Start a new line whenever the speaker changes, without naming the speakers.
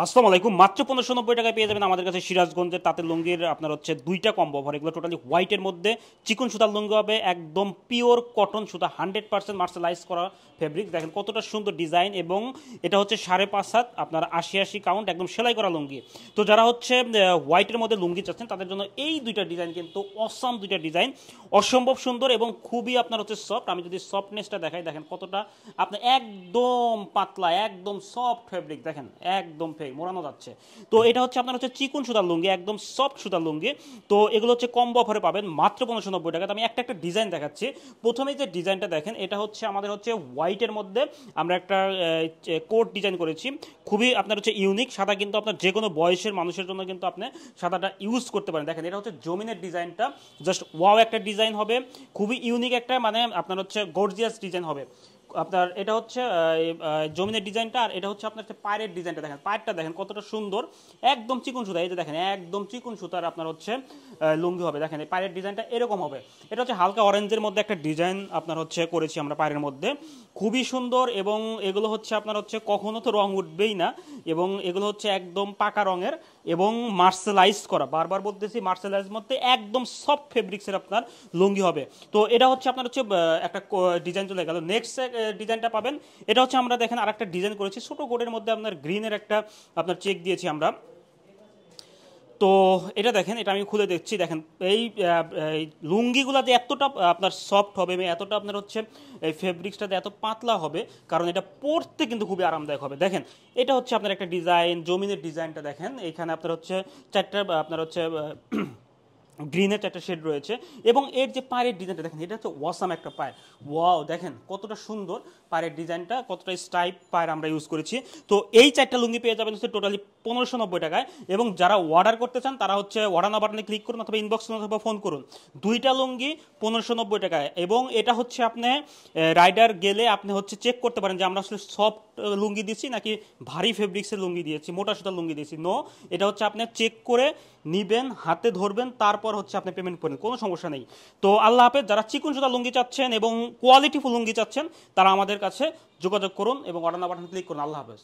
আসসালামু আলাইকুম। মাত্র 1590 টাকায় পেয়ে যাবেন আমাদের কাছে সিরাজগঞ্জের তাঁতের লুঙ্গির আপনার হচ্ছে দুইটা কম্বো অফার। এগুলো টোটালি হোয়াইটের মধ্যে চিকন সুতার লুঙ্গি হবে, একদম পিওর কটন সুতা, 100% মার্শালাইজ করা ফেব্রিক। দেখেন কতটা সুন্দর ডিজাইন, এবং এটা হচ্ছে 5.5 হাত আপনার 80 কাউন্ট, একদম সেলাই করা লুঙ্গি। তো যারা হচ্ছে হোয়াইটের মধ্যে লুঙ্গি চাচ্ছেন তাদের জন্য এই দুইটা ডিজাইন কিন্তু অসাম, দুইটা ডিজাইন অসম্ভব সুন্দর এবং খুবই আপনার হচ্ছে সফট। আমি যদি সফটনেসটা দেখাই, দেখেন কতটা আপনার একদম পাতলা, একদম সফট ফেব্রিক, দেখেন একদম মোড়ানো যাচ্ছে। তো এটা হচ্ছে আপনার হচ্ছে চিকন সুতার লুঙ্গি, একদম সফট সুতার লুঙ্গি। তো এগুলো হচ্ছে কম্বো অফারে পাবেন মাত্র 1590 টাকা। আমি একটা একটা ডিজাইন দেখাচ্ছি। প্রথমে যে ডিজাইনটা দেখেন, এটা হচ্ছে আমাদের হচ্ছে হোয়াইটের মধ্যে আমরা একটা কোট ডিজাইন করেছি, খুবই আপনার হচ্ছে ইউনিক। সাদা কিন্তু আপনার যে কোনো বয়সের মানুষের জন্য কিন্তু আপনি সাদাটা ইউজ করতে পারেন। দেখেন এটা হচ্ছে জমিনের ডিজাইনটা, জাস্ট ওয়াও একটা ডিজাইন হবে, খুবই ইউনিক একটা, মানে আপনার হচ্ছে গর্জিয়াস ডিজাইন হবে। আপনার এটা হচ্ছে জমিনের ডিজাইনটা, আর এটা হচ্ছে আপনার হচ্ছে পায়ের ডিজাইনটা। দেখেন পায়েরটা দেখেন কতটা সুন্দর, একদম চিকন সুতা। এই যে দেখেন একদম চিকন সুতার আপনার হচ্ছে লুঙ্গি হবে। দেখেন এই পায়ের ডিজাইনটা এরকম হবে। এটা হচ্ছে হালকা অরেঞ্জের মধ্যে একটা ডিজাইন আপনার হচ্ছে করেছি আমরা পায়ের মধ্যে, খুবই সুন্দর। এবং এগুলো হচ্ছে আপনার হচ্ছে কখনো তো রং উঠবেই না, এবং এগুলো হচ্ছে একদম পাকা রঙের এবং মার্শালাইজ করা, বারবার বলতেছি মার্শালাইজ মধ্যে একদম সফট ফেব্রিক্সের আপনার লুঙ্গি হবে। তো এটা হচ্ছে আপনার হচ্ছে একটা ডিজাইন চলে গেল। নেক্সট ডিজাইনটা পাবেন, এটা হচ্ছে আমরা দেখেন আর একটা ডিজাইন করেছি ছোট কোডের মধ্যে, আপনার গ্রিনের একটা আপনার চেক দিয়েছি আমরা। তো এটা দেখেন, এটা আমি খুলে দেখছি। দেখেন এই লুঙ্গিগুলাতে এতটা আপনার সফট হবে, এতটা আপনার হচ্ছে এই ফেব্রিক্সটাতে এত পাতলা হবে, কারণ এটা পরতে কিন্তু খুবই আরামদায়ক হবে। দেখেন এটা হচ্ছে আপনার একটা ডিজাইন, জমিনের ডিজাইনটা দেখেন, এখানে আপনার হচ্ছে চারটা আপনার হচ্ছে গ্রিনের একটা শেড রয়েছে, এবং এর যে পায়ের ডিজাইনটা দেখেন, এটা হচ্ছে ওয়াসাম একটা পায়ের। ওয়াও, দেখেন কতটা সুন্দর পায়ের ডিজাইনটা, কতটা স্টাইপ পায়ের আমরা ইউজ করেছি। তো এই চারটা লুঙ্গি পেয়ে যাবেন হচ্ছে টোটালি 1590 টাকায়। এবং যারা অর্ডার করতে চান তারা হচ্ছে অর্ডার না বাটনে ক্লিক করুন, অথবা ইনবক্স অথবা ফোন করুন। দুইটা লুঙ্গি 1590 টাকায়। এবং এটা হচ্ছে আপনি রাইডার গেলে আপনি হচ্ছে চেক করতে পারেন যে আমরা আসলে সফট লুঙ্গি দিচ্ছি নাকি ভারী ফেব্রিক্সের লুঙ্গি দিয়েছি, মোটা সুতার লুঙ্গি দিয়েছি। নো, এটা হচ্ছে আপনি চেক করে নিবেন, হাতে ধরবেন, তারপর হচ্ছে আপনি পেমেন্ট করেন, কোনো সমস্যা নেই। তো আল্লাহ হাফেজ। যারা চিকন সুতা লুঙ্গি চাচ্ছেন এবং কোয়ালিটিফুল লুঙ্গি চাচ্ছেন তারা আমাদের কাছে যোগাযোগ করুন এবং অর্ডার না বাটন ক্লিক করুন। আল্লাহ হাফেজ।